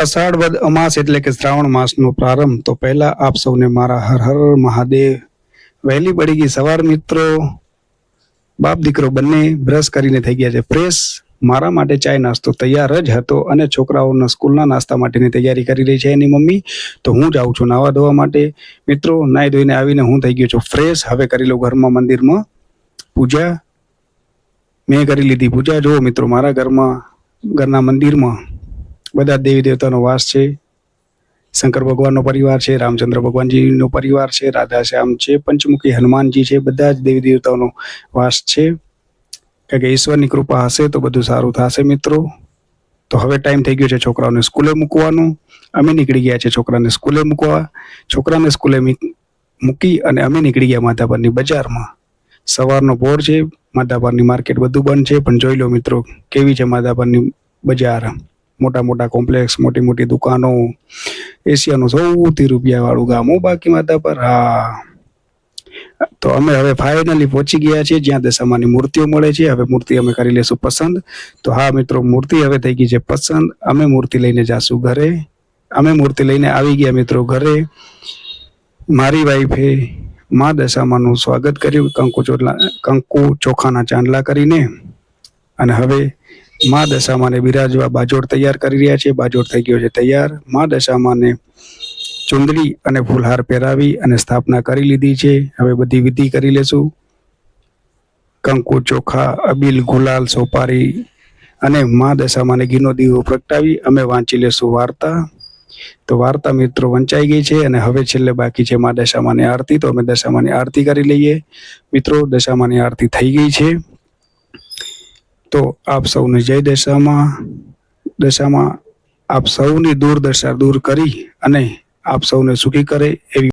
અષાઢ વદ અમાસ એટલે કે શ્રાવણ માસનો પ્રારંભ. તો પહેલા આપ સૌને મારા હર હર મહાદેવ. વહેલી પડી ગઈ સવાર મિત્રો. બાપ દીકરો બંને બ્રશ કરીને થઈ ગયા છે ફ્રેશ. મારા માટે ચાય નાસ્તો તૈયાર જ હતો અને છોકરાઓના સ્કૂલના નાસ્તા માટેની તૈયારી કરી રહી છે એની મમ્મી. તો હું જાઉં છું નાવા ધોવા માટે મિત્રો. નાહી ધોઈને આવીને હું થઈ ગયો છું ફ્રેશ. હવે કરી લઉં ઘરમાં મંદિરમાં પૂજા. મેં કરી લીધી પૂજા. જો મિત્રો મારા ઘરના મંદિરમાં બધા દેવી દેવતાનો વાસ છે. શંકર ભગવાનનો પરિવાર છે, રામચંદ્ર ભગવાનજીનો પરિવાર છે, રાધા શ્યામ છે, પંચમુખી હનુમાનજી છે, બધા જ દેવી દેવતાઓનો વાસ છે. કારણ કે ઈશ્વરની કૃપા હશે તો બધું સારું થશે મિત્રો. તો હવે ટાઈમ થઈ ગયો છે છોકરાઓને સ્કૂલે મૂકવાનો. અમે નીકળી ગયા છે છોકરાને સ્કૂલે મૂકવા. છોકરાને સ્કૂલે મૂકી અને અમે નીકળી ગયા માધાપરની બજારમાં. સવારનો પોર છે, માધાપરની માર્કેટ બધું બંધ છે, પણ જોઈ લો મિત્રો કેવી છે માધાપરની બજાર. મોટા મોટા કોમ્પ્લેક્સ, મોટી મોટી દુકાનો, એશિયાનું સૌથી રૂપિયાવાળું ગામ બાકી માધાપર. હા, તો અમે હવે ફાઇનલી પહોંચી ગયા છીએ જ્યાં દશામાની મૂર્તિઓ મળે છે. હવે મૂર્તિ અમે કરી લેશું પસંદ. તો હા મિત્રો મૂર્તિ હવે થઈ ગઈ છે પસંદ. અમે મૂર્તિ લઈને જાશું ઘરે. અમે મૂર્તિ લઈને આવી ગયા મિત્રો ઘરે. મારી વાઈફે મા દશામાનું સ્વાગત કર્યું કંકુ ચોખાના ચાંદલા કરીને. અને હવે મા દશામાને બિરાજવા બાજોડ તૈયાર કરી રહ્યા છે. બાજોડ થઈ ગયો છે તૈયાર. મા દશામાને ચુંદડી અને ફૂલહાર પહેરાવી અને સ્થાપના કરી લીધી છે. હવે બધી વિધિ કરી લેશું. કંકુ ચોખા, અબીલ, ગુલાલ, સોપારી અને મા દશામાને ઘીનો દીવો પ્રગટાવી અમે વાંચી લેશું વાર્તા. તો વાર્તા મિત્રો વંચાઈ ગઈ છે અને હવે છેલ્લે બાકી છે મા દશામાની આરતી. તો અમે દશામાની આરતી કરી લઈએ મિત્રો. દશામાની આરતી થઈ ગઈ છે. તો આપ સૌને જય દશામાં. દશામાં આપ સૌની દુર્દશા દૂર કરી અને આપ સૌને સુખી કરે એવી